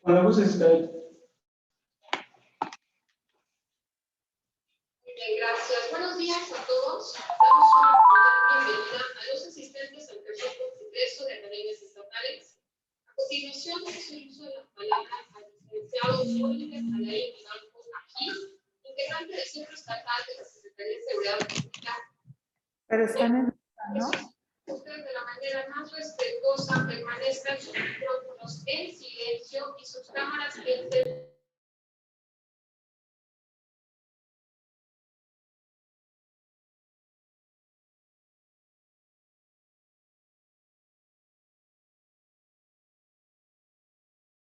Hola, pues Skype. Gracias. Buenos días a todos. Damos una cordial bienvenida a los asistentes al tercer congreso de academias estatales. A continuación, es el uso de la palabra al licenciado Mónica Alain Blanco Ají, integrante del Centro Estatal de la Secretaría de Seguridad Pública. Pero están en, ¿no? Ustedes de la manera más respetuosa permanezcan sus micrófonos en silencio y sus cámaras en silencio.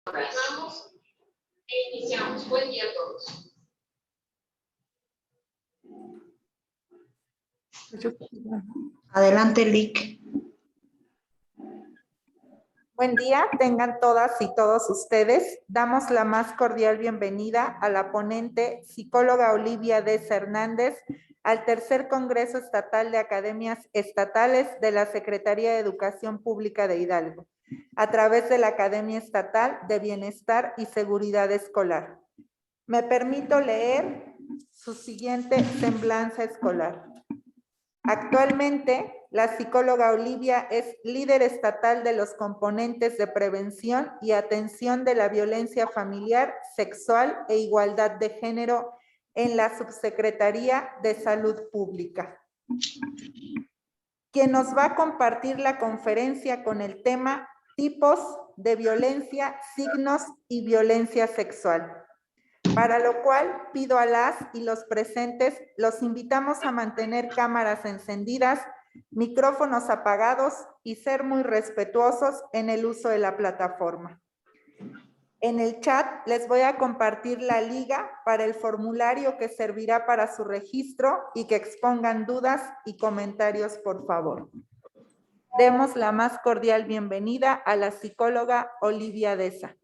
Vamos e iniciamos. Buen día a todos. Adelante, Lic. Buen día, tengan todas y todos ustedes. Damos la más cordial bienvenida a la ponente psicóloga Olivia Deza Hernández al tercer Congreso Estatal de Academias Estatales de la Secretaría de Educación Pública de Hidalgo, a través de la Academia Estatal de Bienestar y Seguridad Escolar. Me permito leer su siguiente semblanza escolar. Actualmente, la psicóloga Olivia es líder estatal de los componentes de prevención y atención de la violencia familiar, sexual e igualdad de género en la Subsecretaría de Salud Pública, quien nos va a compartir la conferencia con el tema Tipos de violencia, signos y violencia sexual. Para lo cual pido a las y los presentes, los invitamos a mantener cámaras encendidas, micrófonos apagados y ser muy respetuosos en el uso de la plataforma. En el chat les voy a compartir la liga para el formulario que servirá para su registro y que expongan dudas y comentarios, por favor. Demos la más cordial bienvenida a la psicóloga Olivia Deza.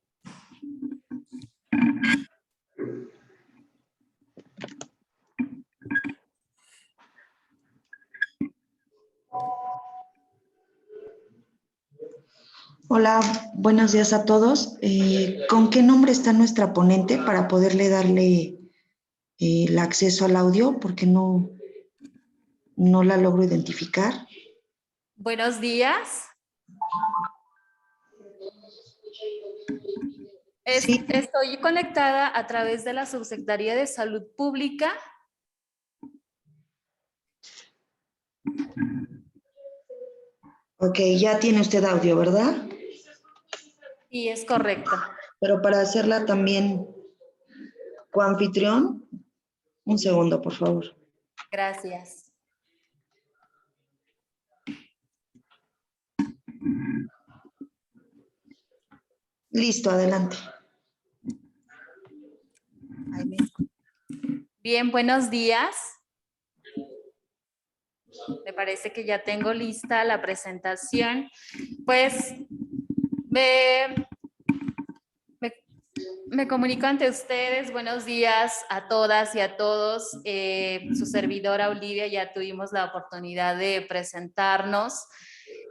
Hola, buenos días a todos. ¿Con qué nombre está nuestra ponente para poderle darle el acceso al audio? Porque no la logro identificar. Buenos días. Sí. Estoy conectada a través de la Subsecretaría de Salud Pública. Ok, ya tiene usted audio, ¿verdad? Y es correcto. Pero para hacerla también coanfitrión, un segundo, por favor. Gracias. Listo, adelante. Bien, buenos días. Me parece que ya tengo lista la presentación. Pues me comunico ante ustedes. Buenos días a todas y a todos. Su servidora Olivia, ya tuvimos la oportunidad de presentarnos.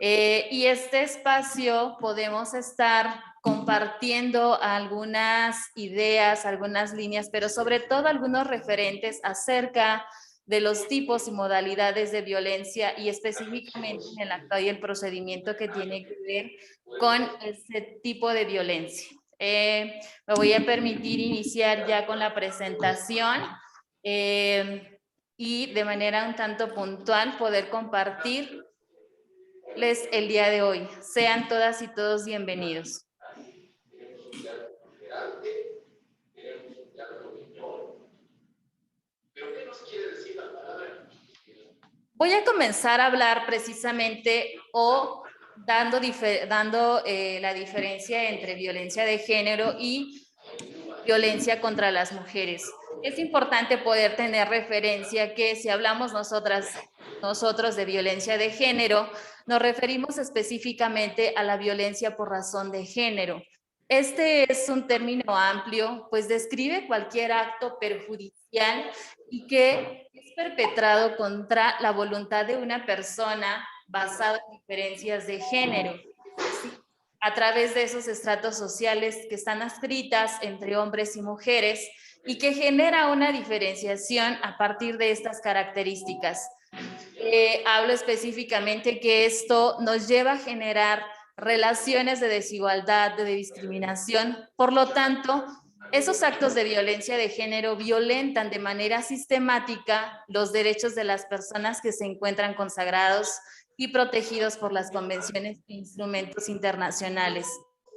Y este espacio podemos estar compartiendo algunas ideas, algunas líneas, pero sobre todo algunos referentes acerca de los tipos y modalidades de violencia y específicamente en el acto y el procedimiento que tiene que ver con este tipo de violencia. Me voy a permitir iniciar ya con la presentación y de manera un tanto puntual poder compartirles el día de hoy. Sean todas y todos bienvenidos. Voy a comenzar a hablar precisamente dando la diferencia entre violencia de género y violencia contra las mujeres. Es importante poder tener referencia que si hablamos nosotros de violencia de género, nos referimos específicamente a la violencia por razón de género. Este es un término amplio, pues describe cualquier acto perjudicial y que es perpetrado contra la voluntad de una persona basado en diferencias de género, a través de esos estratos sociales que están adscritas entre hombres y mujeres y que genera una diferenciación a partir de estas características. Hablo específicamente que esto nos lleva a generar relaciones de desigualdad, de discriminación. Por lo tanto, esos actos de violencia de género violentan de manera sistemática los derechos de las personas que se encuentran consagrados y protegidos por las convenciones e instrumentos internacionales.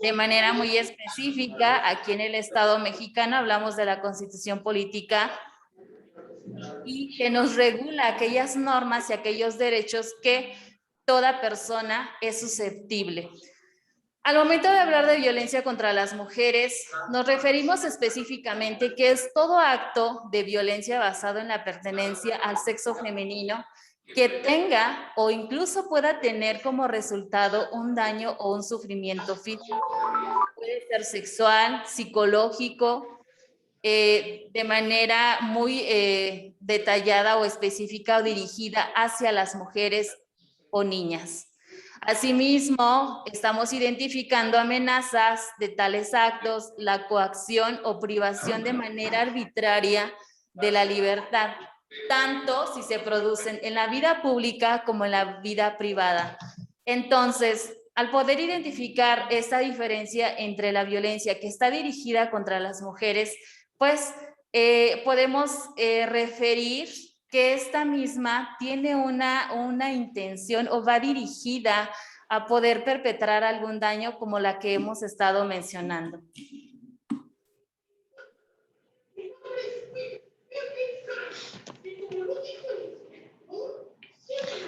De manera muy específica, aquí en el Estado mexicano hablamos de la Constitución Política y que nos regula aquellas normas y aquellos derechos que toda persona es susceptible. Al momento de hablar de violencia contra las mujeres, nos referimos específicamente que es todo acto de violencia basado en la pertenencia al sexo femenino que tenga o incluso pueda tener como resultado un daño o un sufrimiento físico. Puede ser sexual, psicológico, de manera muy detallada o específica o dirigida hacia las mujeres o niñas. Asimismo, estamos identificando amenazas de tales actos, la coacción o privación de manera arbitraria de la libertad, tanto si se producen en la vida pública como en la vida privada. Entonces, al poder identificar esta diferencia entre la violencia que está dirigida contra las mujeres, pues podemos referir que esta misma tiene una intención o va dirigida a poder perpetrar algún daño como la que hemos estado mencionando.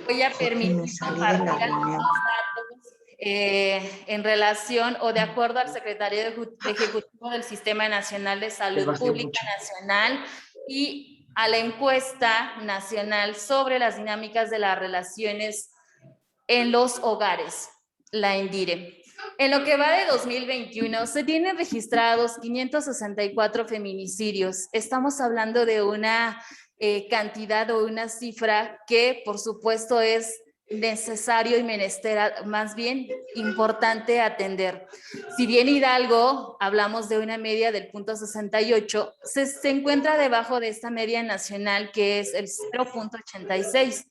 Voy a permitir compartir algunos datos en relación o de acuerdo al Secretario Ejecutivo del Sistema Nacional de Salud Pública Nacional y a la encuesta nacional sobre las dinámicas de las relaciones en los hogares, la ENDIRE. En lo que va de 2021, se tienen registrados 564 feminicidios. Estamos hablando de una cantidad o una cifra que, por supuesto, es necesario y menester, más bien importante atender. Si bien Hidalgo, hablamos de una media del 0.68, se encuentra debajo de esta media nacional que es el 0.86.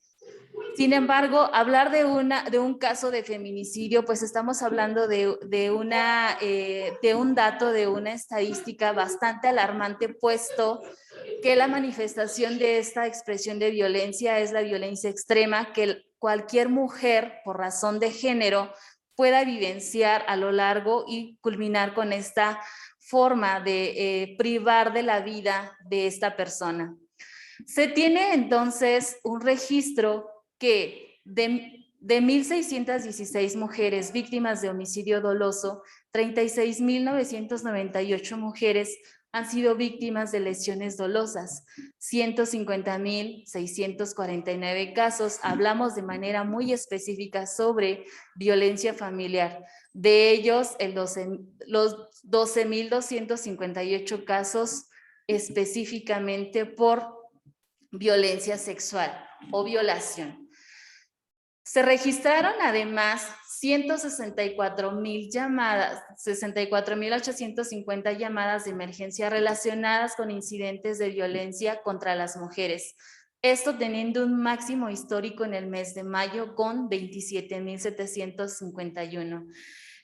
Sin embargo, hablar de un caso de feminicidio, pues estamos hablando de un dato, de una estadística bastante alarmante, puesto que la manifestación de esta expresión de violencia es la violencia extrema que cualquier mujer, por razón de género, pueda vivenciar a lo largo y culminar con esta forma de privar de la vida de esta persona. Se tiene entonces un registro que de 1,616 mujeres víctimas de homicidio doloso, 36,998 mujeres han sido víctimas de lesiones dolosas, 150,649 casos. Hablamos de manera muy específica sobre violencia familiar. De ellos, los 12,258 casos específicamente por violencia sexual o violación. Se registraron además 164,000 llamadas, 64,850 llamadas de emergencia relacionadas con incidentes de violencia contra las mujeres. Esto teniendo un máximo histórico en el mes de mayo con 27,751.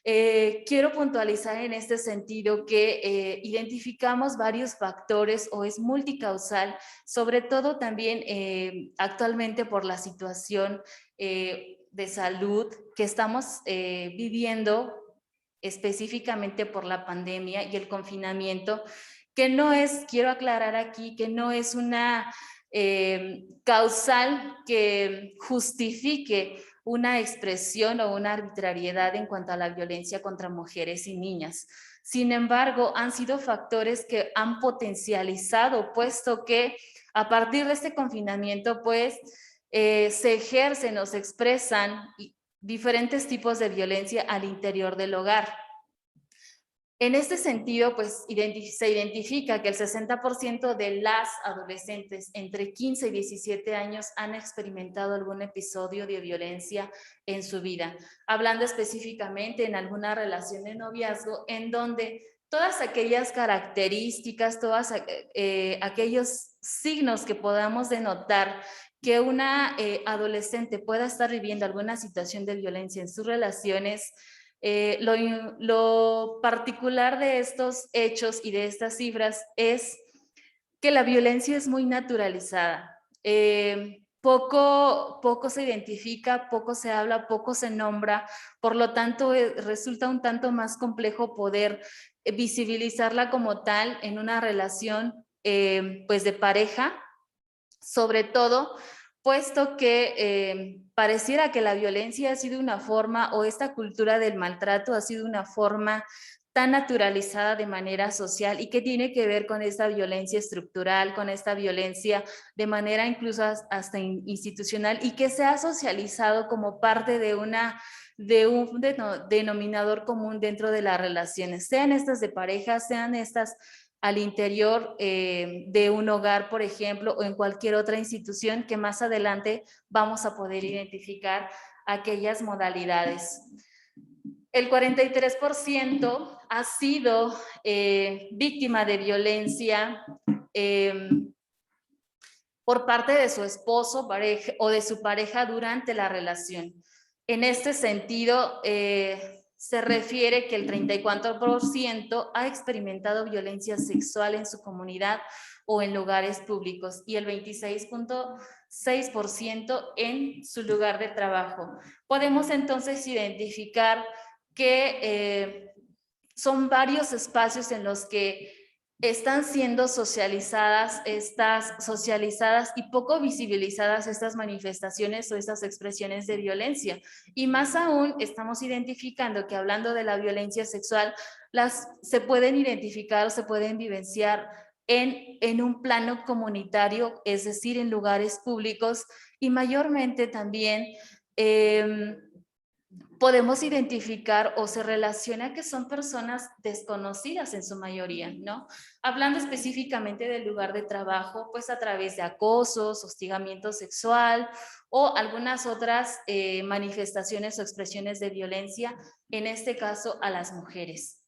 Quiero puntualizar en este sentido que identificamos varios factores o es multicausal, sobre todo también actualmente por la situación de salud que estamos viviendo específicamente por la pandemia y el confinamiento, que no es, quiero aclarar aquí, que no es una causal que justifique una expresión o una arbitrariedad en cuanto a la violencia contra mujeres y niñas, Sin embargo, han sido factores que han potencializado, puesto que a partir de este confinamiento, pues, se ejercen o se expresan diferentes tipos de violencia al interior del hogar. En este sentido, pues se identifica que el 60% de las adolescentes entre 15 y 17 años han experimentado algún episodio de violencia en su vida, hablando específicamente en alguna relación de noviazgo en donde todas aquellas características, todos aquellos signos que podamos denotar que una adolescente pueda estar viviendo alguna situación de violencia en sus relaciones. Lo particular de estos hechos y de estas cifras es que la violencia es muy naturalizada. Poco se identifica, poco se habla, poco se nombra, por lo tanto resulta un tanto más complejo poder visibilizarla como tal en una relación pues de pareja, sobre todo puesto que pareciera que la violencia ha sido una forma, o esta cultura del maltrato ha sido una forma tan naturalizada de manera social y que tiene que ver con esta violencia estructural, con esta violencia de manera incluso hasta institucional y que se ha socializado como parte de un denominador común dentro de las relaciones, sean estas de pareja, sean estas al interior de un hogar, por ejemplo, o en cualquier otra institución que más adelante vamos a poder identificar aquellas modalidades. El 43% ha sido víctima de violencia por parte de su esposo pareja, o de su pareja durante la relación. En este sentido, se refiere que el 34% ha experimentado violencia sexual en su comunidad o en lugares públicos y el 26.6% en su lugar de trabajo. Podemos entonces identificar que son varios espacios en los que están siendo socializadas y poco visibilizadas estas manifestaciones o estas expresiones de violencia. Y más aún, estamos identificando que hablando de la violencia sexual, se pueden identificar o se pueden vivenciar en un plano comunitario, es decir, en lugares públicos, y mayormente también podemos identificar o se relaciona que son personas desconocidas en su mayoría, ¿no? Hablando específicamente del lugar de trabajo, pues a través de acosos, hostigamiento sexual o algunas otras manifestaciones o expresiones de violencia, en este caso a las mujeres.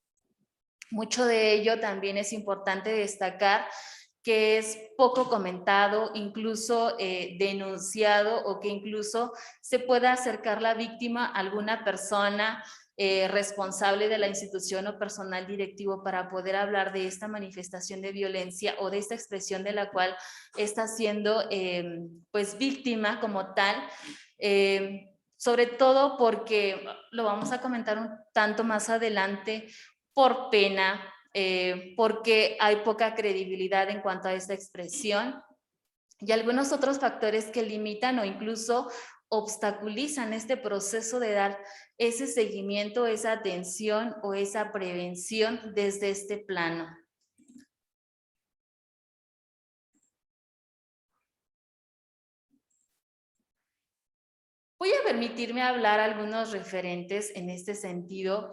Mucho de ello también es importante destacar que es poco comentado, incluso denunciado, o que incluso se pueda acercar la víctima a alguna persona responsable de la institución o personal directivo para poder hablar de esta manifestación de violencia o de esta expresión de la cual está siendo pues víctima como tal, sobre todo porque lo vamos a comentar un tanto más adelante, por pena, porque hay poca credibilidad en cuanto a esta expresión y algunos otros factores que limitan o incluso obstaculizan este proceso de dar ese seguimiento, esa atención o esa prevención desde este plano. Voy a permitirme hablar algunos referentes en este sentido.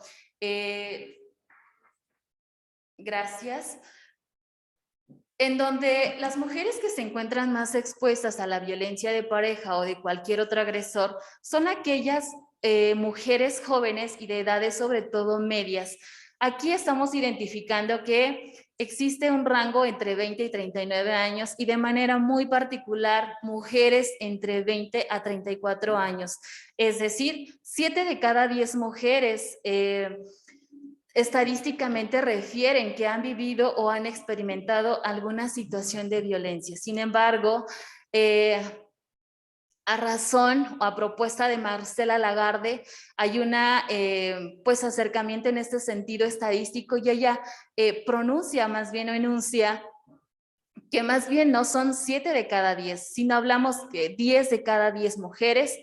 Gracias. En donde las mujeres que se encuentran más expuestas a la violencia de pareja o de cualquier otro agresor son aquellas mujeres jóvenes y de edades sobre todo medias. Aquí estamos identificando que existe un rango entre 20 y 39 años y de manera muy particular mujeres entre 20 a 34 años. Es decir, 7 de cada 10 mujeres estadísticamente refieren que han vivido o han experimentado alguna situación de violencia. Sin embargo, a razón o a propuesta de Marcela Lagarde, hay una pues acercamiento en este sentido estadístico y ella pronuncia más bien o enuncia que más bien no son 7 de cada 10, sino hablamos que 10 de cada 10 mujeres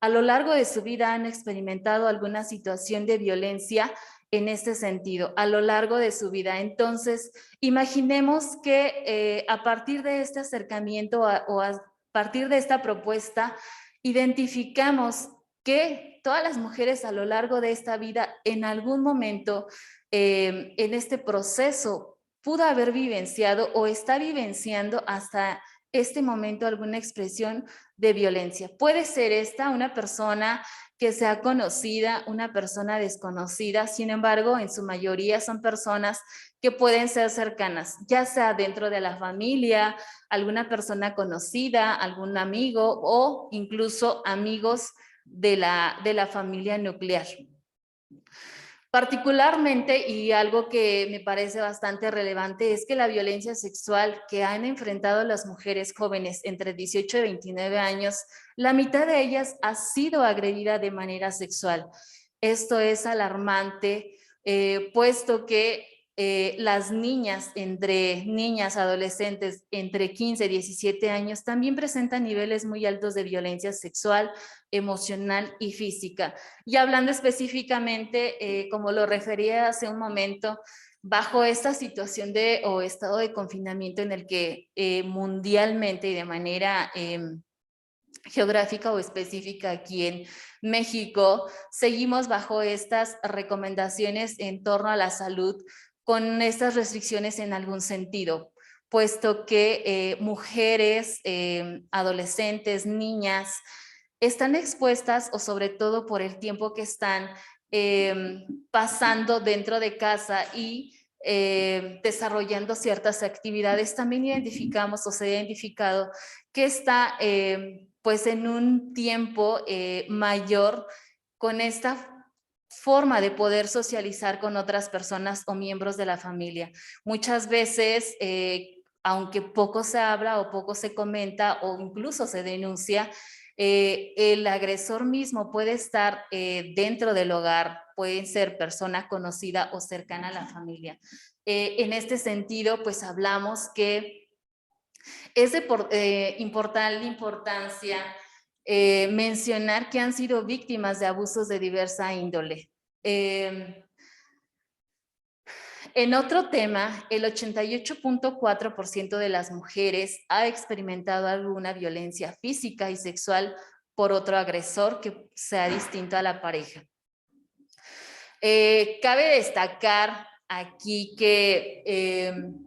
a lo largo de su vida han experimentado alguna situación de violencia en este sentido a lo largo de su vida. Entonces, imaginemos que a partir de este acercamiento o a partir de esta propuesta, identificamos que todas las mujeres a lo largo de esta vida, en algún momento, en este proceso, pudo haber vivenciado o está vivenciando hasta este momento alguna expresión de violencia. Puede ser esta una persona que sea conocida, una persona desconocida, sin embargo, en su mayoría son personas que pueden ser cercanas, ya sea dentro de la familia, alguna persona conocida, algún amigo o incluso amigos de la familia nuclear. Particularmente, y algo que me parece bastante relevante, es que la violencia sexual que han enfrentado las mujeres jóvenes entre 18 y 29 años, la mitad de ellas ha sido agredida de manera sexual. Esto es alarmante, puesto que las niñas, adolescentes entre 15 y 17 años, también presentan niveles muy altos de violencia sexual, emocional y física. Y hablando específicamente, como lo refería hace un momento, bajo esta situación o estado de confinamiento en el que mundialmente y de manera geográfica o específica aquí en México, seguimos bajo estas recomendaciones en torno a la salud con estas restricciones en algún sentido, puesto que mujeres, adolescentes, niñas, están expuestas o sobre todo por el tiempo que están pasando dentro de casa y desarrollando ciertas actividades. También identificamos o se ha identificado que está pues en un tiempo mayor con esta forma de poder socializar con otras personas o miembros de la familia. Muchas veces, aunque poco se habla o poco se comenta o incluso se denuncia, el agresor mismo puede estar dentro del hogar, puede ser persona conocida o cercana a la familia. En este sentido, pues hablamos que es de importancia mencionar que han sido víctimas de abusos de diversa índole. En otro tema, el 88.4% de las mujeres ha experimentado alguna violencia física y sexual por otro agresor que sea distinto a la pareja. Cabe destacar aquí que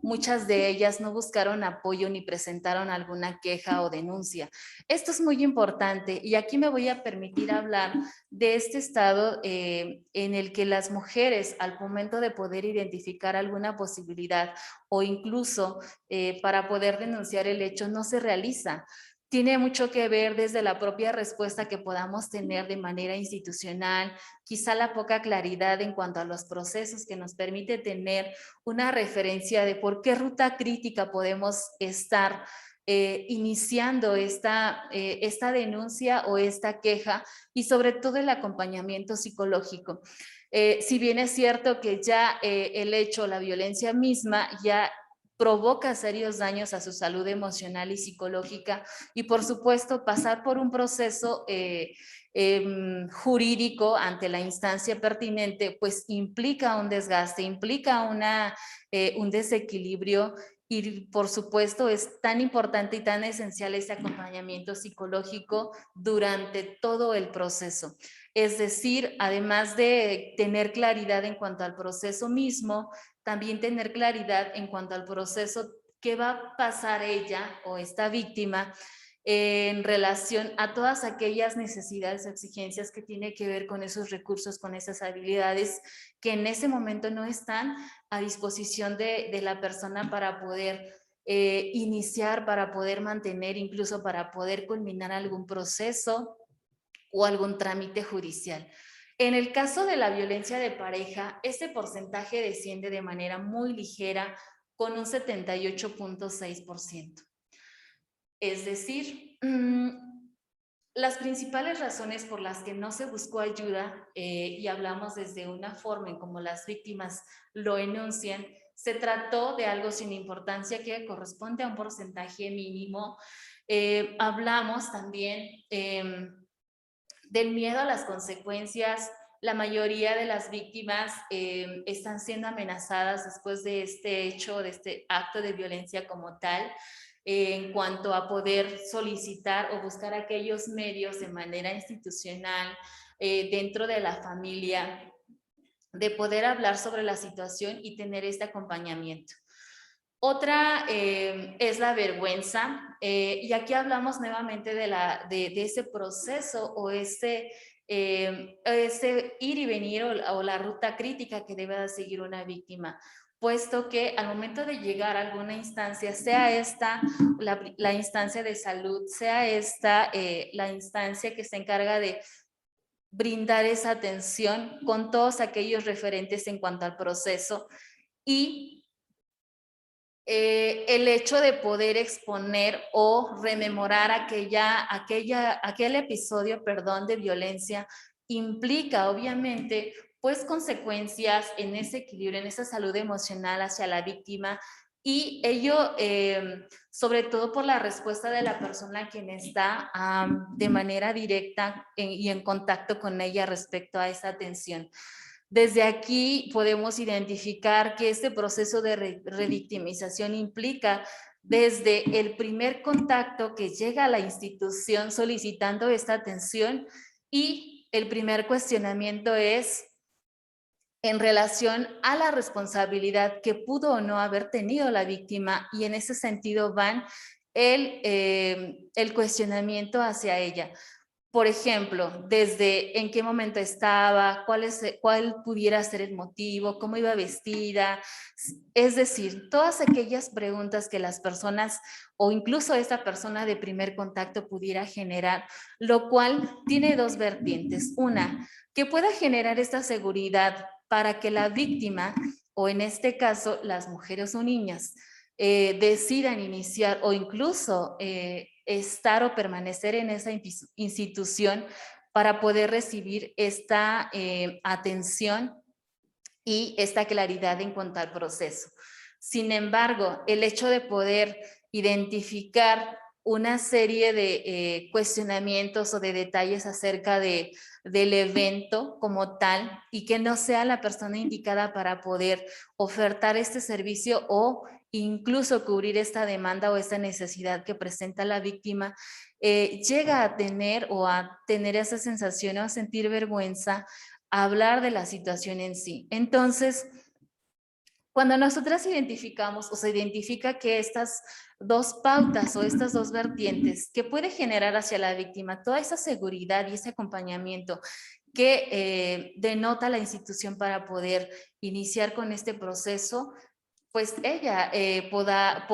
muchas de ellas no buscaron apoyo ni presentaron alguna queja o denuncia. Esto es muy importante y aquí me voy a permitir hablar de este estado en el que las mujeres, al momento de poder identificar alguna posibilidad o incluso para poder denunciar el hecho, no se realiza. Tiene mucho que ver desde la propia respuesta que podamos tener de manera institucional, quizá la poca claridad en cuanto a los procesos que nos permite tener una referencia de por qué ruta crítica podemos estar iniciando esta denuncia o esta queja y sobre todo el acompañamiento psicológico. Si bien es cierto que ya el hecho, la violencia misma ya provoca serios daños a su salud emocional y psicológica y por supuesto pasar por un proceso jurídico ante la instancia pertinente pues implica un desgaste, implica un desequilibrio y por supuesto es tan importante y tan esencial ese acompañamiento psicológico durante todo el proceso. Es decir, además de tener claridad en cuanto al proceso mismo, también tener claridad en cuanto al proceso que va a pasar ella o esta víctima en relación a todas aquellas necesidades o exigencias que tiene que ver con esos recursos, con esas habilidades que en ese momento no están a disposición de la persona para poder iniciar, para poder mantener, incluso para poder culminar algún proceso o algún trámite judicial. En el caso de la violencia de pareja, este porcentaje desciende de manera muy ligera con un 78.6%. Es decir, las principales razones por las que no se buscó ayuda, y hablamos desde una forma en como las víctimas lo enuncian, se trató de algo sin importancia que corresponde a un porcentaje mínimo. Hablamos también del miedo a las consecuencias la mayoría de las víctimas están siendo amenazadas después de este hecho, de este acto de violencia como tal, en cuanto a poder solicitar o buscar aquellos medios de manera institucional dentro de la familia, de poder hablar sobre la situación y tener este acompañamiento. Otra es la vergüenza, y aquí hablamos nuevamente de ese proceso o ese ir y venir o la ruta crítica que debe de seguir una víctima, puesto que al momento de llegar a alguna instancia, sea esta la instancia de salud, sea esta la instancia que se encarga de brindar esa atención con todos aquellos referentes en cuanto al proceso y el hecho de poder exponer o rememorar aquel episodio, perdón, de violencia implica obviamente pues consecuencias en ese equilibrio, en esa salud emocional hacia la víctima y ello sobre todo por la respuesta de la persona quien está de manera directa y en contacto con ella respecto a esa atención. Desde aquí podemos identificar que este proceso de revictimización implica desde el primer contacto que llega a la institución solicitando esta atención y el primer cuestionamiento es en relación a la responsabilidad que pudo o no haber tenido la víctima y en ese sentido van el cuestionamiento hacia ella. Por ejemplo, desde en qué momento estaba, cuál pudiera ser el motivo, cómo iba vestida, es decir, todas aquellas preguntas que las personas o incluso esta persona de primer contacto pudiera generar, lo cual tiene dos vertientes. Una, que pueda generar esta seguridad para que la víctima, o en este caso las mujeres o niñas, decidan iniciar o incluso estar o permanecer en esa institución para poder recibir esta atención y esta claridad en cuanto al proceso. Sin embargo, el hecho de poder identificar una serie de cuestionamientos o de detalles acerca del evento como tal y que no sea la persona indicada para poder ofertar este servicio o incluso cubrir esta demanda o esta necesidad que presenta la víctima, llega a tener esa sensación o a sentir vergüenza a hablar de la situación en sí. Entonces, cuando nosotras identificamos o se identifica que estas dos pautas o estas dos vertientes que puede generar hacia la víctima toda esa seguridad y ese acompañamiento que denota la institución para poder iniciar con este proceso, pues ella podrá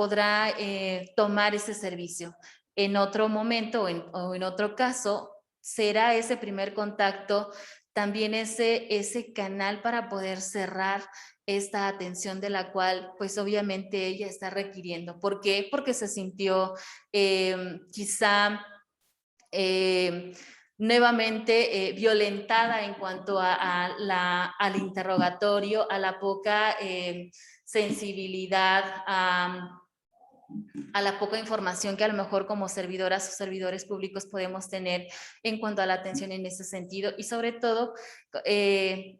tomar ese servicio. En otro momento o en otro caso, será ese primer contacto también ese canal para poder cerrar esta atención de la cual pues obviamente ella está requiriendo. ¿Por qué? Porque se sintió quizá nuevamente violentada en cuanto al interrogatorio, a la poca sensibilidad, a la poca información que a lo mejor como servidoras o servidores públicos podemos tener en cuanto a la atención en ese sentido y sobre todo en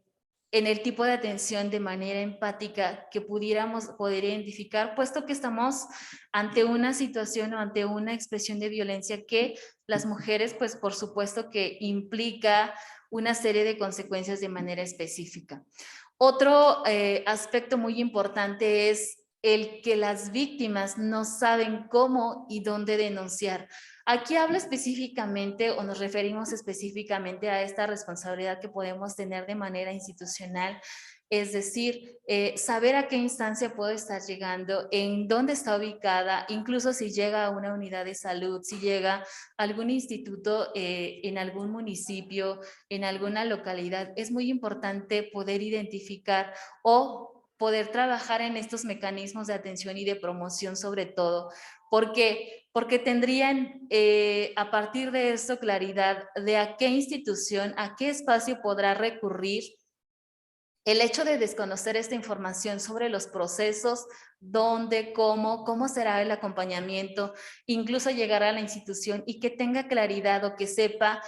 el tipo de atención de manera empática que pudiéramos poder identificar, puesto que estamos ante una situación o ante una expresión de violencia que las mujeres, pues por supuesto que implica una serie de consecuencias de manera específica. Otro aspecto muy importante es el que las víctimas no saben cómo y dónde denunciar. Aquí habla específicamente o nos referimos específicamente a esta responsabilidad que podemos tener de manera institucional, es decir, saber a qué instancia puedo estar llegando, en dónde está ubicada, incluso si llega a una unidad de salud, si llega a algún instituto en algún municipio, en alguna localidad. Es muy importante poder identificar o poder trabajar en estos mecanismos de atención y de promoción sobre todo. ¿Por qué? Porque tendrían a partir de esto claridad de a qué institución, a qué espacio podrá recurrir. El hecho de desconocer esta información sobre los procesos, dónde, cómo será el acompañamiento, incluso llegar a la institución y que tenga claridad o que sepa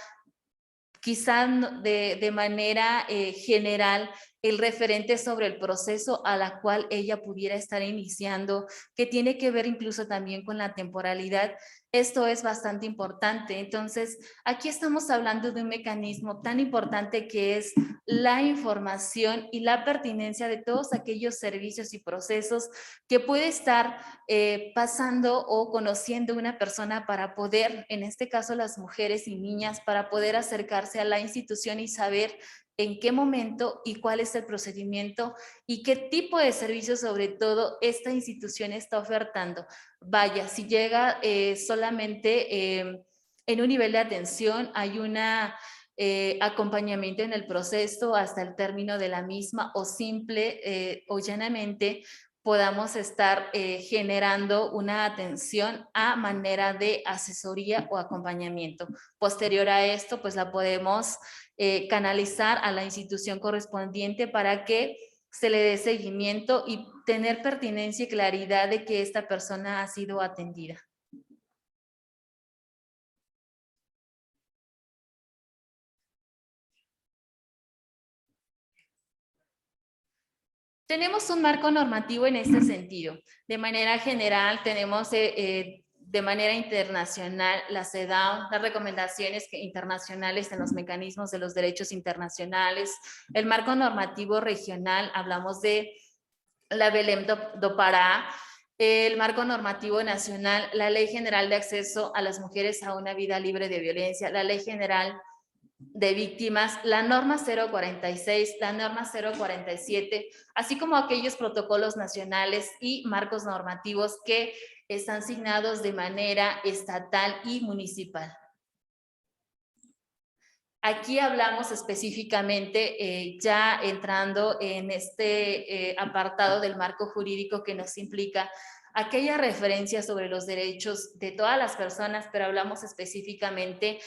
quizá de manera general, el referente sobre el proceso a la cual ella pudiera estar iniciando, que tiene que ver incluso también con la temporalidad. Esto es bastante importante. Entonces, aquí estamos hablando de un mecanismo tan importante que es la información y la pertinencia de todos aquellos servicios y procesos que puede estar pasando o conociendo una persona para poder, en este caso las mujeres y niñas, para poder acercarse a la institución y saber en qué momento y cuál es el procedimiento y qué tipo de servicios sobre todo esta institución está ofertando. Vaya, si llega solamente en un nivel de atención, hay una acompañamiento en el proceso hasta el término de la misma, o simple o llanamente podamos estar generando una atención a manera de asesoría o acompañamiento. Posterior a esto, pues la podemos canalizar a la institución correspondiente para que se le dé seguimiento y tener pertinencia y claridad de que esta persona ha sido atendida. Tenemos un marco normativo en este sentido. De manera general, tenemos de manera internacional la CEDAW, las recomendaciones internacionales en los mecanismos de los derechos internacionales, el marco normativo regional, hablamos de la Belém do Pará, el marco normativo nacional, la Ley General de Acceso a las Mujeres a una Vida Libre de Violencia, la Ley General de Víctimas, la norma 046, la norma 047, así como aquellos protocolos nacionales y marcos normativos que están signados de manera estatal y municipal. Aquí hablamos específicamente, ya entrando en este apartado del marco jurídico que nos implica aquella referencia sobre los derechos de todas las personas, pero hablamos específicamente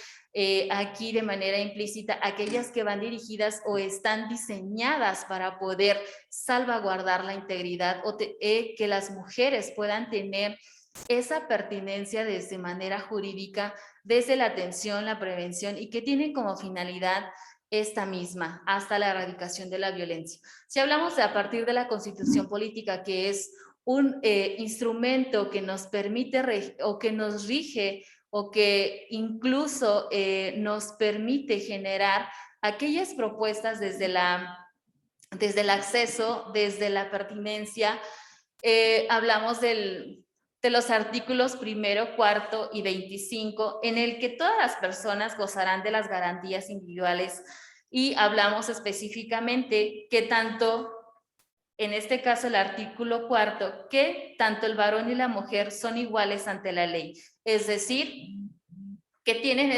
aquí de manera implícita aquellas que van dirigidas o están diseñadas para poder salvaguardar la integridad o que las mujeres puedan tener esa pertinencia desde manera jurídica, desde la atención, la prevención y que tienen como finalidad esta misma, hasta la erradicación de la violencia. Si hablamos de a partir de la Constitución Política, que es un instrumento que nos permite o que nos rige o que incluso nos permite generar aquellas propuestas desde el acceso, desde la pertinencia, hablamos de los artículos 1, 4 y 25, en el que todas las personas gozarán de las garantías individuales, y hablamos específicamente que tanto, en este caso el artículo 4, que tanto el varón y la mujer son iguales ante la ley, es decir, que tienen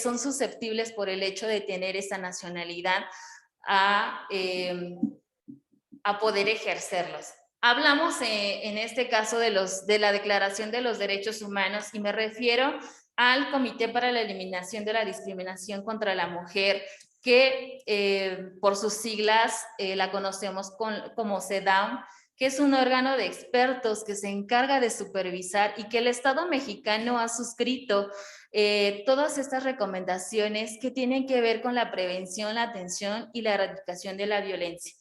son susceptibles por el hecho de tener esa nacionalidad a poder ejercerlos. Hablamos en este caso de la Declaración de los Derechos Humanos y me refiero al Comité para la Eliminación de la Discriminación contra la Mujer, que por sus siglas la conocemos como CEDAW, que es un órgano de expertos que se encarga de supervisar y que el Estado mexicano ha suscrito todas estas recomendaciones que tienen que ver con la prevención, la atención y la erradicación de la violencia.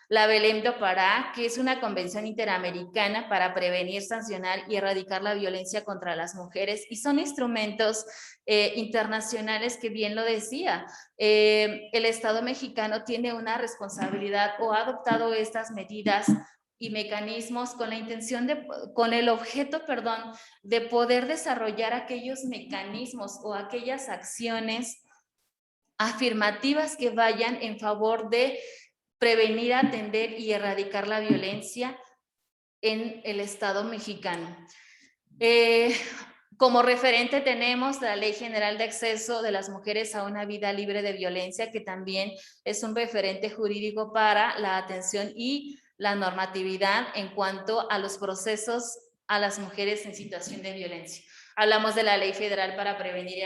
La Belém do Pará, que es una convención interamericana para prevenir, sancionar y erradicar la violencia contra las mujeres, y son instrumentos internacionales que bien lo decía, el Estado mexicano tiene una responsabilidad o ha adoptado estas medidas y mecanismos con la intención con el objeto, de poder desarrollar aquellos mecanismos o aquellas acciones afirmativas que vayan en favor de prevenir, atender y erradicar la violencia en el Estado mexicano. Como referente tenemos la Ley General de Acceso de las Mujeres a una Vida Libre de Violencia, que también es un referente jurídico para la atención y la normatividad en cuanto a los procesos a las mujeres en situación de violencia. Hablamos de la Ley Federal para prevenir y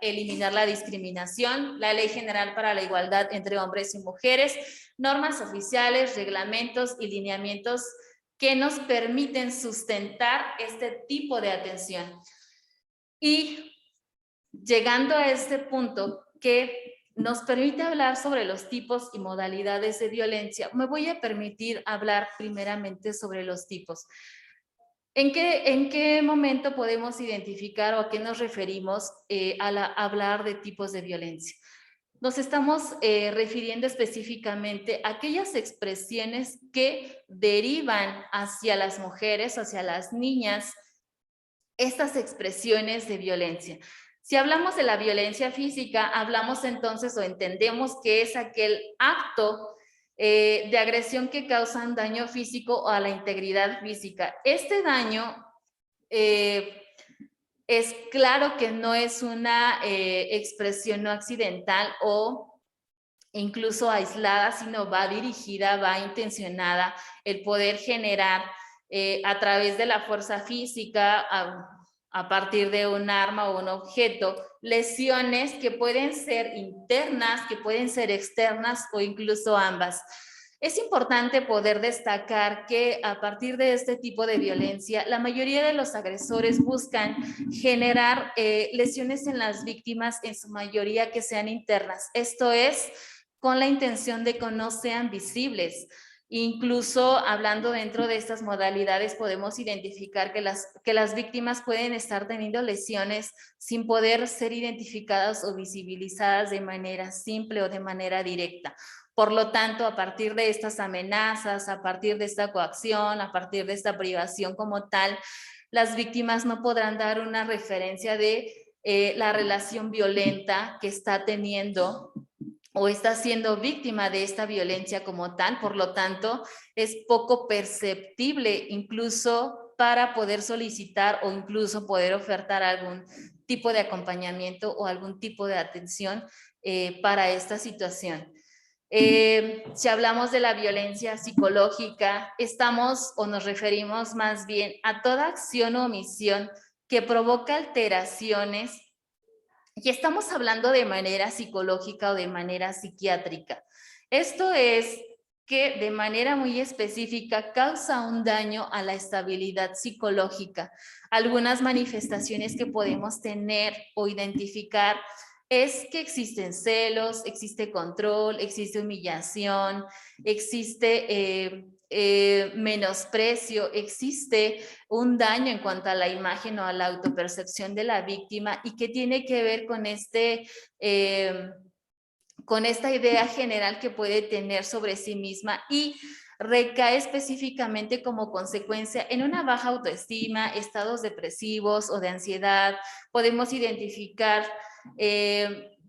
eliminar la discriminación, la Ley General para la Igualdad entre Hombres y Mujeres, normas oficiales, reglamentos y lineamientos que nos permiten sustentar este tipo de atención. Y llegando a este punto, que nos permite hablar sobre los tipos y modalidades de violencia. Me voy a permitir hablar primeramente sobre los tipos. ¿En qué momento podemos identificar o a qué nos referimos al hablar de tipos de violencia? Nos estamos refiriendo específicamente a aquellas expresiones que derivan hacia las mujeres, hacia las niñas, estas expresiones de violencia. Si hablamos de la violencia física, hablamos entonces o entendemos que es aquel acto de agresión que causan daño físico a la integridad física. Este daño es claro que no es una expresión no accidental o incluso aislada, sino va dirigida, va intencionada, el poder generar a través de la fuerza física, a partir de un arma o un objeto, lesiones que pueden ser internas, que pueden ser externas o incluso ambas. Es importante poder destacar que a partir de este tipo de violencia, la mayoría de los agresores buscan generar lesiones en las víctimas, en su mayoría que sean internas. Esto es con la intención de que no sean visibles. Incluso hablando dentro de estas modalidades podemos identificar que las víctimas pueden estar teniendo lesiones sin poder ser identificadas o visibilizadas de manera simple o de manera directa. Por lo tanto, a partir de estas amenazas, a partir de esta coacción, a partir de esta privación como tal, las víctimas no podrán dar una referencia de la relación violenta que está teniendo o está siendo víctima de esta violencia como tal. Por lo tanto, es poco perceptible incluso para poder solicitar o incluso poder ofertar algún tipo de acompañamiento o algún tipo de atención para esta situación. Si hablamos de la violencia psicológica, estamos o nos referimos más bien a toda acción o omisión que provoca alteraciones, y estamos hablando de manera psicológica o de manera psiquiátrica. Esto es que de manera muy específica causa un daño a la estabilidad psicológica. Algunas manifestaciones que podemos tener o identificar es que existen celos, existe control, existe humillación, existe menosprecio, existe un daño en cuanto a la imagen o a la autopercepción de la víctima y que tiene que ver con esta idea general que puede tener sobre sí misma y recae específicamente como consecuencia en una baja autoestima, estados depresivos o de ansiedad. Podemos identificar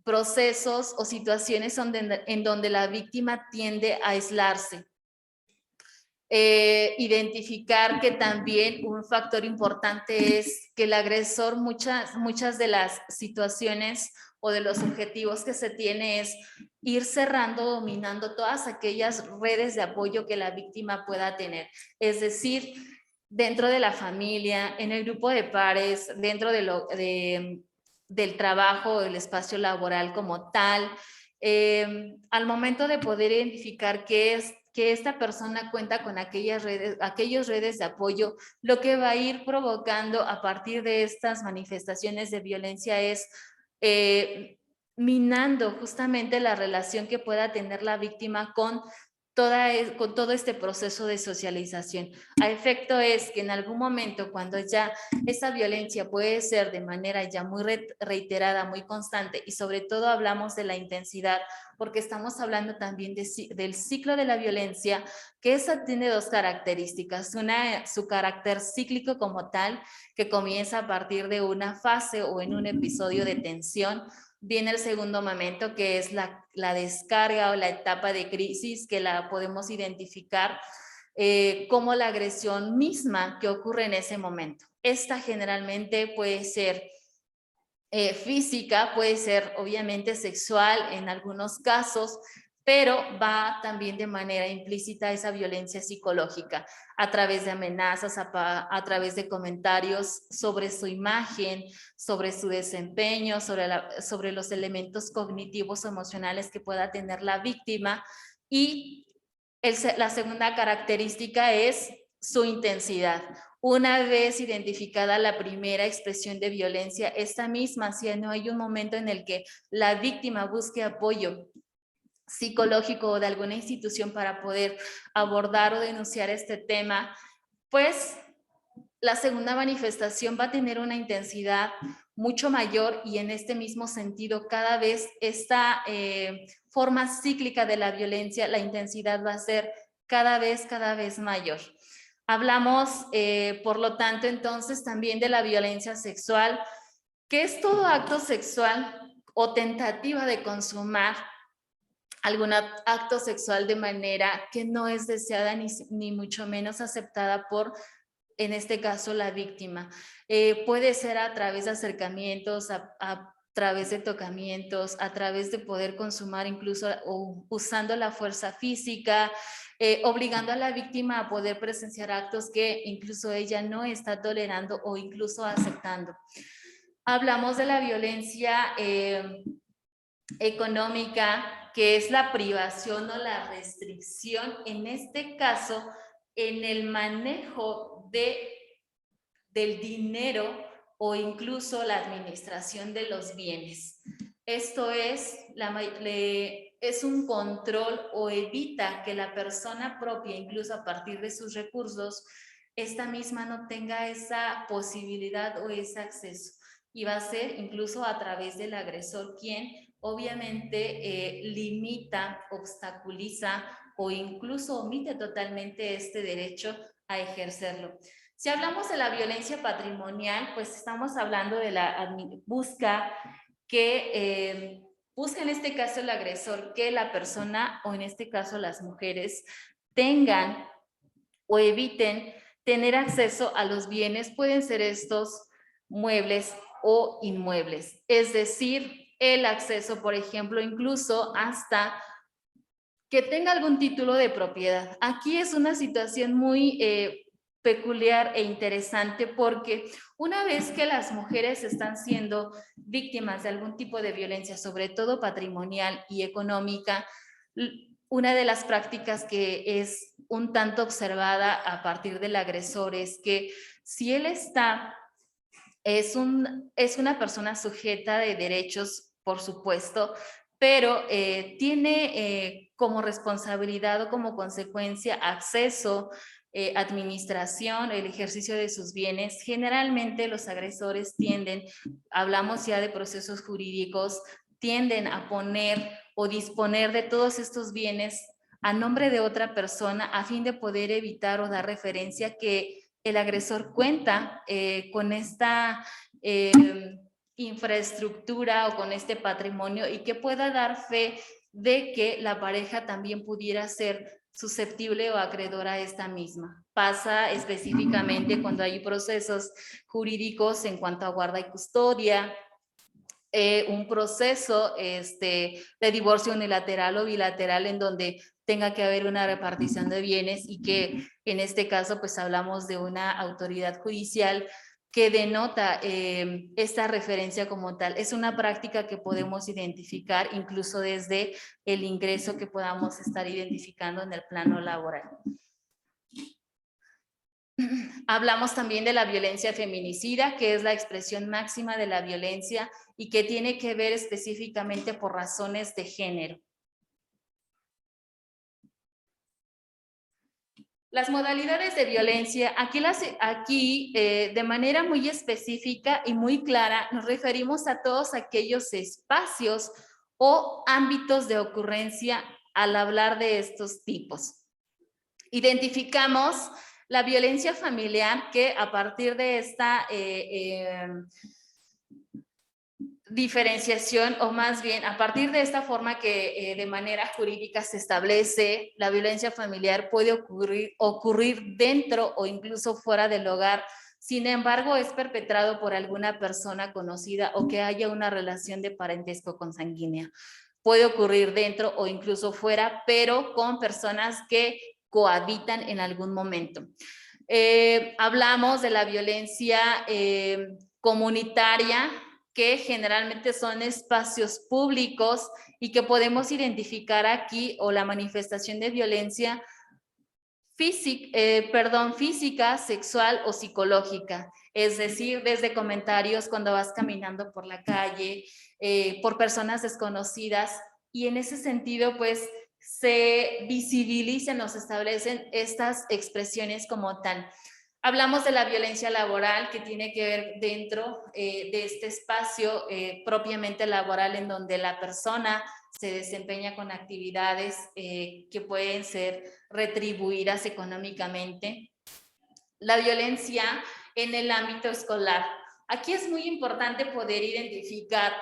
procesos o situaciones en donde la víctima tiende a aislarse. Identificar que también un factor importante es que el agresor, muchas de las situaciones o de los objetivos que se tiene es ir cerrando, dominando todas aquellas redes de apoyo que la víctima pueda tener. Es decir, dentro de la familia, en el grupo de pares, dentro del trabajo, el espacio laboral como tal, al momento de poder identificar que esta persona cuenta con aquellos redes de apoyo, lo que va a ir provocando a partir de estas manifestaciones de violencia es minando justamente la relación que pueda tener la víctima con todo este proceso de socialización. A efecto es que en algún momento, cuando ya esa violencia puede ser de manera ya muy reiterada, muy constante, y sobre todo hablamos de la intensidad, porque estamos hablando también del ciclo de la violencia, que esa tiene dos características. Una, su carácter cíclico como tal, que comienza a partir de una fase o en un episodio de tensión. Viene el segundo momento, que es la descarga o la etapa de crisis, que la podemos identificar como la agresión misma que ocurre en ese momento. Esta generalmente puede ser física, puede ser obviamente sexual en algunos casos, pero va también de manera implícita esa violencia psicológica a través de amenazas, a través de comentarios sobre su imagen, sobre su desempeño, sobre los elementos cognitivos o emocionales que pueda tener la víctima. Y la segunda característica es su intensidad. Una vez identificada la primera expresión de violencia, esta misma, si no hay un momento en el que la víctima busque apoyo psicológico o de alguna institución para poder abordar o denunciar este tema, pues la segunda manifestación va a tener una intensidad mucho mayor y en este mismo sentido cada vez esta forma cíclica de la violencia, la intensidad va a ser cada vez mayor. Hablamos, por lo tanto, entonces también de la violencia sexual, que es todo acto sexual o tentativa de consumar algún acto sexual de manera que no es deseada ni mucho menos aceptada por, en este caso, la víctima. Puede ser a través de acercamientos, a través de tocamientos, a través de poder consumar incluso usando la fuerza física, obligando a la víctima a poder presenciar actos que incluso ella no está tolerando o incluso aceptando. Hablamos de la violencia económica, que es la privación o la restricción, en este caso, en el manejo del dinero o incluso la administración de los bienes. Esto es un control o evita que la persona propia, incluso a partir de sus recursos, esta misma no tenga esa posibilidad o ese acceso. Y va a ser incluso a través del agresor quien obviamente limita, obstaculiza o incluso omite totalmente este derecho a ejercerlo. Si hablamos de la violencia patrimonial, pues estamos hablando de la busca en este caso el agresor que la persona, o en este caso las mujeres, tengan o eviten tener acceso a los bienes, pueden ser estos muebles o inmuebles. Es decir, el acceso, por ejemplo, incluso hasta que tenga algún título de propiedad. Aquí es una situación muy peculiar e interesante porque una vez que las mujeres están siendo víctimas de algún tipo de violencia, sobre todo patrimonial y económica, una de las prácticas que es un tanto observada a partir del agresor es que si él es una persona sujeta de derechos, por supuesto, pero tiene como responsabilidad o como consecuencia acceso, administración, el ejercicio de sus bienes. Generalmente los agresores tienden, hablamos ya de procesos jurídicos, tienden a poner o disponer de todos estos bienes a nombre de otra persona a fin de poder evitar o dar referencia que el agresor cuenta con esta infraestructura o con este patrimonio y que pueda dar fe de que la pareja también pudiera ser susceptible o acreedora a esta misma. Pasa específicamente cuando hay procesos jurídicos en cuanto a guarda y custodia, un proceso de divorcio unilateral o bilateral en donde tenga que haber una repartición de bienes y que en este caso pues hablamos de una autoridad judicial que denota esta referencia como tal. Es una práctica que podemos identificar incluso desde el ingreso que podamos estar identificando en el plano laboral. Hablamos también de la violencia feminicida, que es la expresión máxima de la violencia y que tiene que ver específicamente por razones de género. Las modalidades de violencia, aquí de manera muy específica y muy clara nos referimos a todos aquellos espacios o ámbitos de ocurrencia al hablar de estos tipos. Identificamos la violencia familiar, que a partir de esta diferenciación, o más bien a partir de esta forma que de manera jurídica se establece, la violencia familiar puede ocurrir dentro o incluso fuera del hogar. Sin embargo, es perpetrado por alguna persona conocida o que haya una relación de parentesco consanguínea. Puede ocurrir dentro o incluso fuera, pero con personas que cohabitan en algún momento. Hablamos de la violencia comunitaria, que generalmente son espacios públicos y que podemos identificar aquí, o la manifestación de violencia física, sexual o psicológica. Es decir, desde comentarios cuando vas caminando por la calle, por personas desconocidas, y en ese sentido, pues, se visibilizan o se establecen estas expresiones como tal. Hablamos de la violencia laboral, que tiene que ver dentro de este espacio propiamente laboral, en donde la persona se desempeña con actividades que pueden ser retribuidas económicamente. La violencia en el ámbito escolar. Aquí es muy importante poder identificar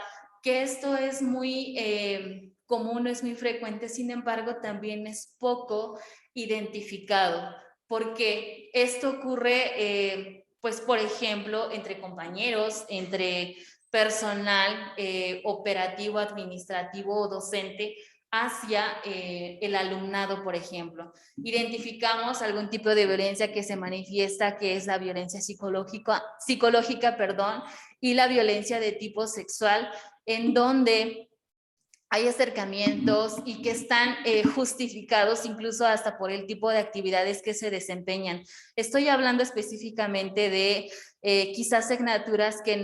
que esto es muy común, es muy frecuente, sin embargo, también es poco identificado, porque esto ocurre, pues, por ejemplo, entre compañeros, entre personal operativo, administrativo o docente, hacia el alumnado, por ejemplo. Identificamos algún tipo de violencia que se manifiesta, que es la violencia psicológica, y la violencia de tipo sexual, en donde hay acercamientos y que están justificados incluso hasta por el tipo de actividades que se desempeñan. Estoy hablando específicamente de quizás asignaturas que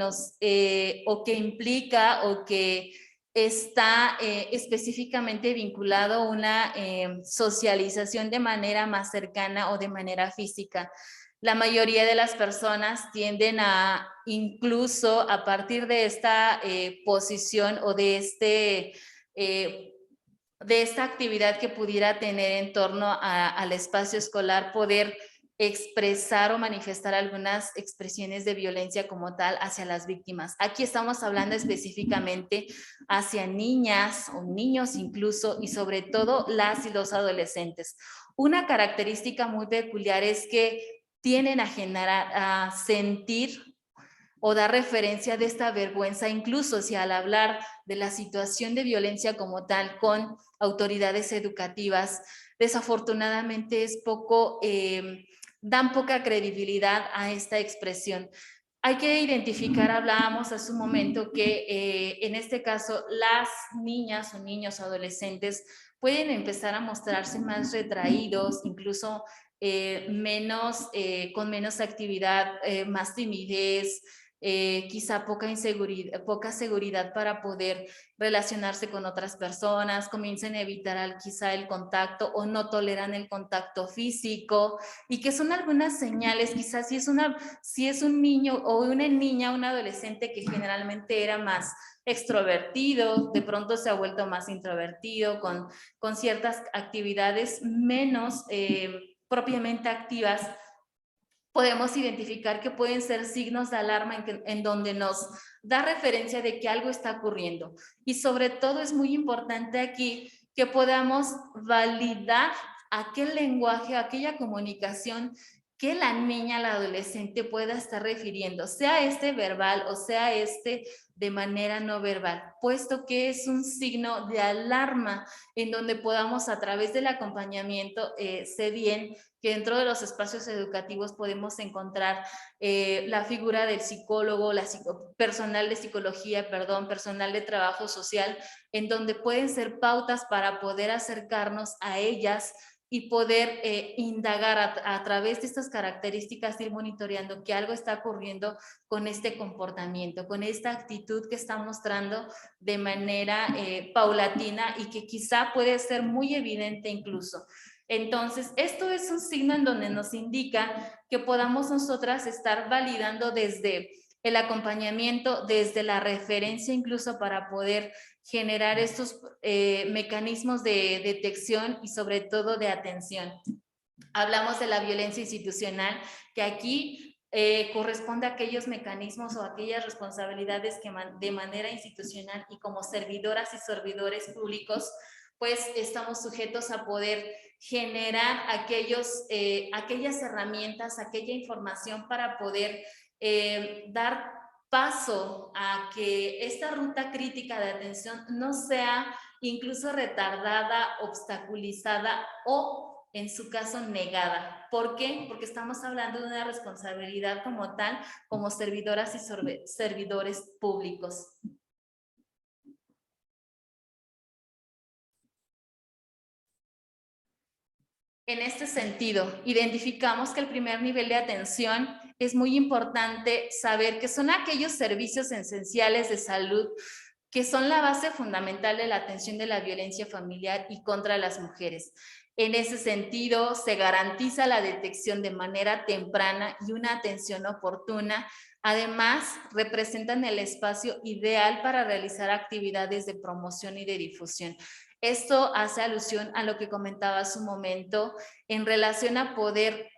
o que implica o que está específicamente vinculado a una socialización de manera más cercana o de manera física. La mayoría de las personas tienden a, incluso a partir de esta posición o de esta actividad que pudiera tener en torno al espacio escolar, poder expresar o manifestar algunas expresiones de violencia como tal hacia las víctimas. Aquí estamos hablando específicamente hacia niñas o niños incluso, y sobre todo las y los adolescentes. Una característica muy peculiar es que tienden a sentir o dar referencia de esta vergüenza, incluso si al hablar de la situación de violencia como tal con autoridades educativas, desafortunadamente dan poca credibilidad a esta expresión. Hay que identificar, hablábamos hace un momento, que en este caso las niñas o niños adolescentes pueden empezar a mostrarse más retraídos, incluso con menos actividad, más timidez, quizá poca seguridad para poder relacionarse con otras personas, comiencen a evitar quizá el contacto o no toleran el contacto físico, y que son algunas señales. Quizás si es un niño o una niña, un adolescente que generalmente era más extrovertido, de pronto se ha vuelto más introvertido, con ciertas actividades menos propiamente activas, podemos identificar que pueden ser signos de alarma en donde nos da referencia de que algo está ocurriendo. Y sobre todo es muy importante aquí que podamos validar aquel lenguaje, aquella comunicación que la niña, la adolescente pueda estar refiriendo, sea este verbal o sea este de manera no verbal, puesto que es un signo de alarma en donde podamos, a través del acompañamiento, sé bien que dentro de los espacios educativos podemos encontrar la figura del psicólogo, personal de psicología, personal de trabajo social, en donde pueden ser pautas para poder acercarnos a ellas y poder indagar a través de estas características, ir monitoreando que algo está ocurriendo con este comportamiento, con esta actitud que está mostrando de manera paulatina y que quizá puede ser muy evidente incluso. Entonces, esto es un signo en donde nos indica que podamos nosotras estar validando desde el acompañamiento, desde la referencia incluso, para poder generar estos mecanismos de detección y sobre todo de atención. Hablamos de la violencia institucional, que aquí corresponde a aquellos mecanismos o aquellas responsabilidades que de manera institucional y como servidoras y servidores públicos, pues estamos sujetos a poder generar aquellas herramientas, aquella información para poder dar paso a que esta ruta crítica de atención no sea incluso retardada, obstaculizada o, en su caso, negada. ¿Por qué? Porque estamos hablando de una responsabilidad como tal, como servidoras y servidores públicos. En este sentido, identificamos que el primer nivel de atención es muy importante saber que son aquellos servicios esenciales de salud que son la base fundamental de la atención de la violencia familiar y contra las mujeres. En ese sentido, se garantiza la detección de manera temprana y una atención oportuna. Además, representan el espacio ideal para realizar actividades de promoción y de difusión. Esto hace alusión a lo que comentaba hace un momento en relación a poder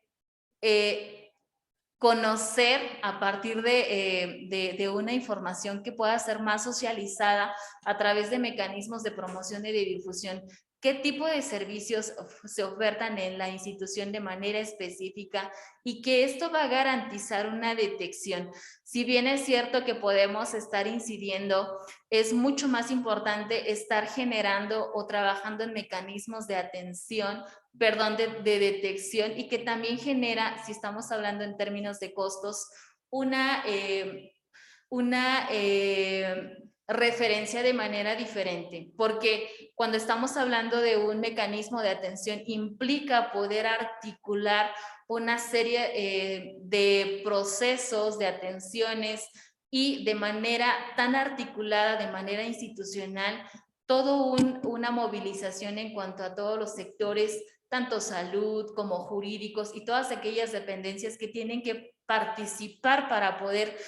conocer a partir de una información que pueda ser más socializada a través de mecanismos de promoción y de difusión. ¿Qué tipo de servicios se ofertan en la institución de manera específica? Y que esto va a garantizar una detección. Si bien es cierto que podemos estar incidiendo, es mucho más importante estar generando o trabajando en mecanismos de atención, perdón, de detección, y que también genera, si estamos hablando en términos de costos, una referencia de manera diferente, porque cuando estamos hablando de un mecanismo de atención implica poder articular una serie de procesos, de atenciones y de manera tan articulada, de manera institucional, una movilización en cuanto a todos los sectores, tanto salud como jurídicos y todas aquellas dependencias que tienen que participar para poder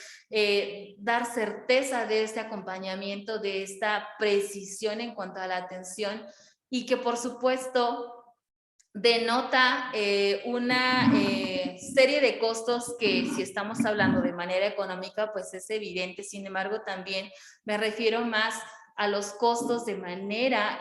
dar certeza de este acompañamiento, de esta precisión en cuanto a la atención, y que por supuesto denota una serie de costos que, si estamos hablando de manera económica, pues es evidente. Sin embargo, también me refiero más a los costos de manera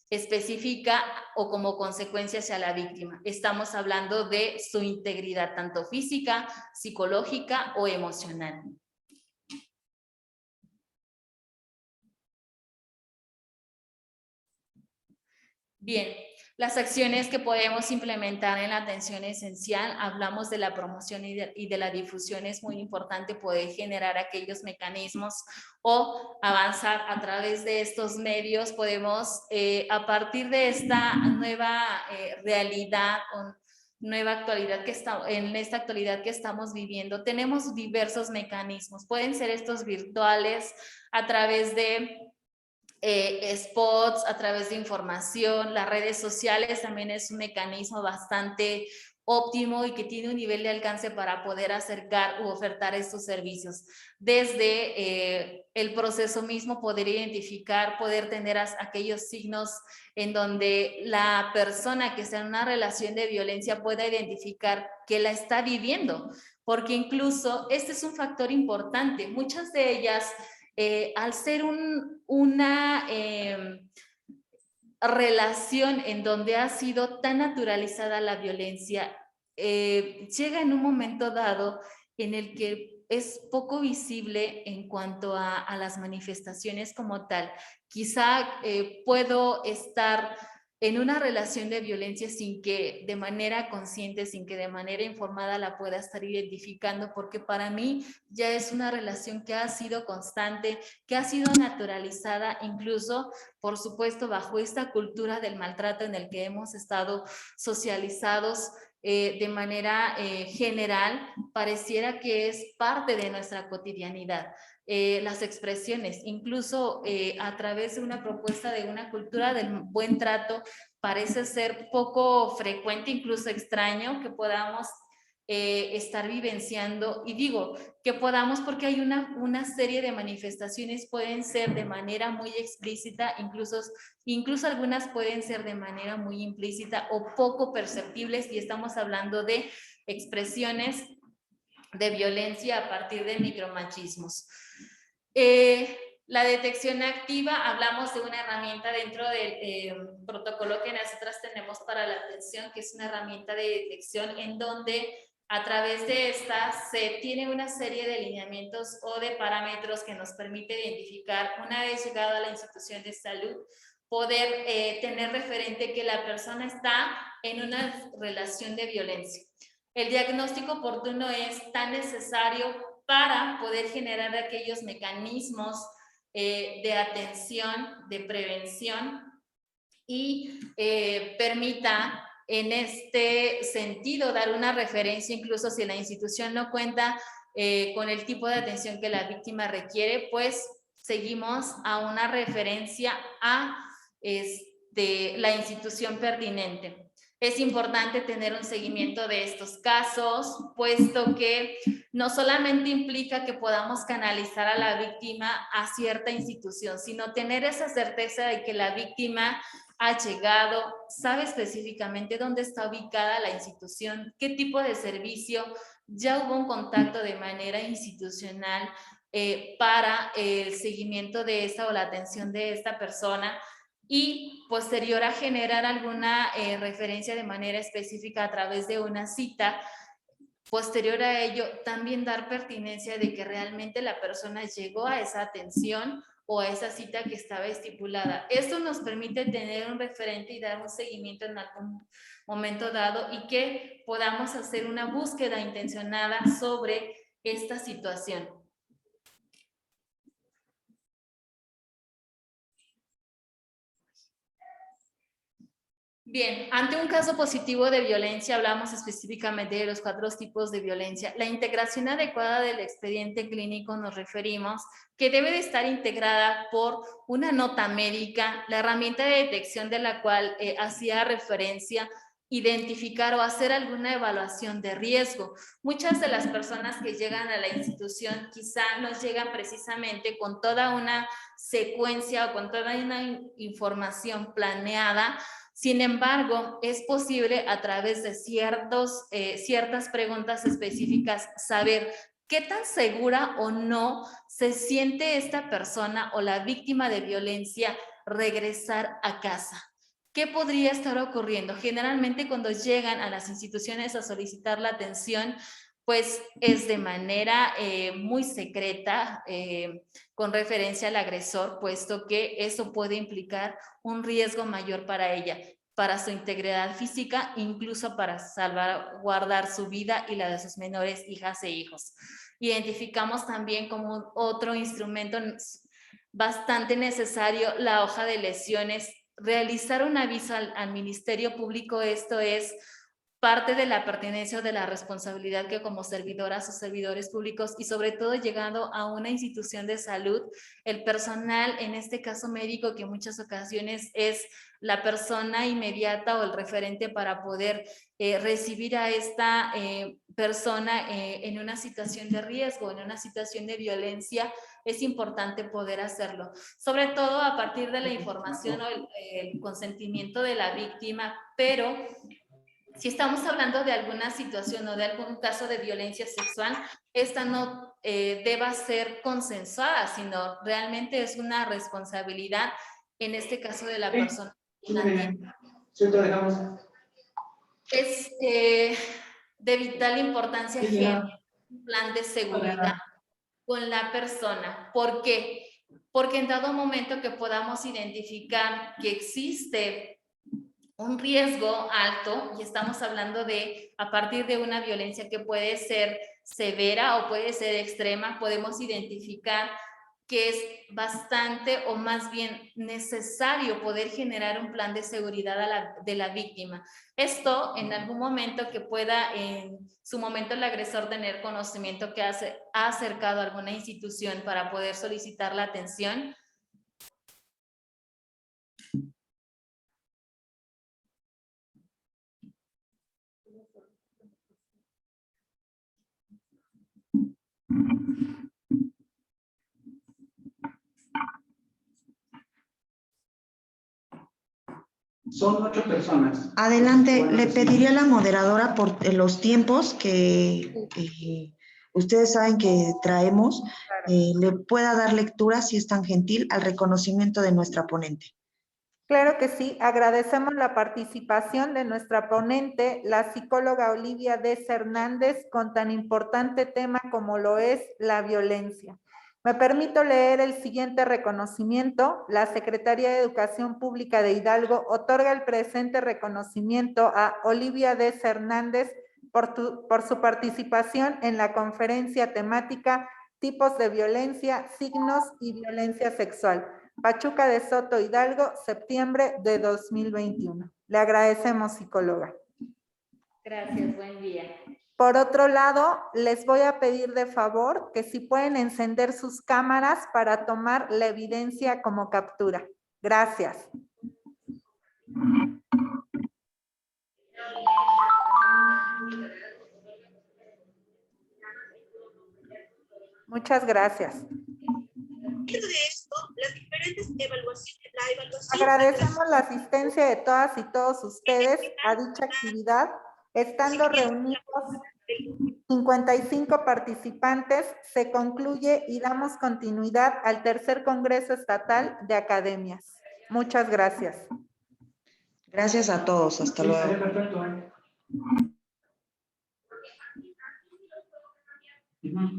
específica o como consecuencia hacia la víctima. Estamos hablando de su integridad, tanto física, psicológica o emocional. Bien, las acciones que podemos implementar en la atención esencial, hablamos de la promoción y de la difusión. Es muy importante poder generar aquellos mecanismos o avanzar a través de estos medios. Podemos, a partir de esta nueva realidad o nueva actualidad en esta actualidad que estamos viviendo, tenemos diversos mecanismos. Pueden ser estos virtuales, a través de spots, a través de información. Las redes sociales también es un mecanismo bastante óptimo y que tiene un nivel de alcance para poder acercar u ofertar estos servicios. Desde el proceso mismo, poder identificar, poder tener aquellos signos en donde la persona que está en una relación de violencia pueda identificar que la está viviendo, porque incluso este es un factor importante. Muchas de ellas, al ser una relación en donde ha sido tan naturalizada la violencia, llega en un momento dado en el que es poco visible en cuanto a las manifestaciones como tal. Quizá puedo estar en una relación de violencia sin que de manera consciente, sin que de manera informada la pueda estar identificando, porque para mí ya es una relación que ha sido constante, que ha sido naturalizada, incluso, por supuesto, bajo esta cultura del maltrato en el que hemos estado socializados de manera general. Pareciera que es parte de nuestra cotidianidad. Las expresiones, incluso a través de una propuesta de una cultura del buen trato, parece ser poco frecuente, incluso extraño, que podamos estar vivenciando, y digo que podamos porque hay una serie de manifestaciones, pueden ser de manera muy explícita, incluso algunas pueden ser de manera muy implícita o poco perceptibles, y estamos hablando de expresiones de violencia a partir de micromachismos. La detección activa, hablamos de una herramienta dentro del protocolo que nosotras tenemos para la atención, que es una herramienta de detección en donde a través de esta se tiene una serie de lineamientos o de parámetros que nos permite identificar, una vez llegado a la institución de salud, poder tener referente que la persona está en una relación de violencia. El diagnóstico oportuno es tan necesario para poder generar aquellos mecanismos de atención, de prevención y permita en este sentido dar una referencia, incluso si la institución no cuenta con el tipo de atención que la víctima requiere, pues seguimos a una referencia a la institución pertinente. Es importante tener un seguimiento de estos casos, puesto que no solamente implica que podamos canalizar a la víctima a cierta institución, sino tener esa certeza de que la víctima ha llegado, sabe específicamente dónde está ubicada la institución, qué tipo de servicio, ya hubo un contacto de manera institucional para el seguimiento de esta o la atención de esta persona, y posterior a generar alguna referencia de manera específica a través de una cita, posterior a ello también dar pertinencia de que realmente la persona llegó a esa atención o a esa cita que estaba estipulada. Esto nos permite tener un referente y dar un seguimiento en algún momento dado y que podamos hacer una búsqueda intencionada sobre esta situación. Bien, ante un caso positivo de violencia, hablamos específicamente de los 4 tipos de violencia. La integración adecuada del expediente clínico nos referimos que debe de estar integrada por una nota médica, la herramienta de detección de la cual hacía referencia, identificar o hacer alguna evaluación de riesgo. Muchas de las personas que llegan a la institución quizá nos llegan precisamente con toda una secuencia o con toda una información planeada. Sin embargo, es posible a través de ciertas preguntas específicas saber qué tan segura o no se siente esta persona o la víctima de violencia regresar a casa. ¿Qué podría estar ocurriendo? Generalmente cuando llegan a las instituciones a solicitar la atención, pues es de manera muy secreta, con referencia al agresor, puesto que eso puede implicar un riesgo mayor para ella, para su integridad física, incluso para salvaguardar su vida y la de sus menores hijas e hijos. Identificamos también como otro instrumento bastante necesario la hoja de lesiones, realizar un aviso al Ministerio Público. Esto es parte de la pertenencia o de la responsabilidad que como servidoras o servidores públicos, y sobre todo llegando a una institución de salud, el personal, en este caso médico, que en muchas ocasiones es la persona inmediata o el referente para poder recibir a esta persona en una situación de riesgo, en una situación de violencia, es importante poder hacerlo, sobre todo a partir de la información o el consentimiento de la víctima, pero si estamos hablando de alguna situación o de algún caso de violencia sexual, esta no deba ser consensuada, sino realmente es una responsabilidad, en este caso de la persona. Es de vital importancia generar un plan de seguridad con la persona. ¿Por qué? Porque en dado momento que podamos identificar que existe un riesgo alto, y estamos hablando de a partir de una violencia que puede ser severa o puede ser extrema, podemos identificar que es bastante o más bien necesario poder generar un plan de seguridad de la víctima. Esto en algún momento que pueda en su momento el agresor tener conocimiento que ha acercado a alguna institución para poder solicitar la atención. Son 8 personas. Adelante, le pediría a la moderadora por los tiempos que ustedes saben que traemos, le pueda dar lectura, si es tan gentil, al reconocimiento de nuestra ponente. Claro que sí, agradecemos la participación de nuestra ponente, la psicóloga Olivia D. Hernández, con tan importante tema como lo es la violencia. Me permito leer el siguiente reconocimiento. La Secretaría de Educación Pública de Hidalgo otorga el presente reconocimiento a Olivia D. Hernández por su participación en la conferencia temática Tipos de Violencia, Signos y Violencia Sexual, Pachuca de Soto, Hidalgo, septiembre de 2021. Le agradecemos, psicóloga. Gracias, buen día. Por otro lado, les voy a pedir de favor que si pueden encender sus cámaras para tomar la evidencia como captura. Gracias. Muchas gracias. De esto, las diferentes evaluaciones, la evaluación. Agradecemos la asistencia de todas y todos ustedes a dicha actividad, estando reunidos 55 participantes, se concluye y damos continuidad al tercer Congreso Estatal de Academias. Muchas gracias. Gracias a todos. Hasta Sí, luego. estaría perfecto, ¿eh? Ujú.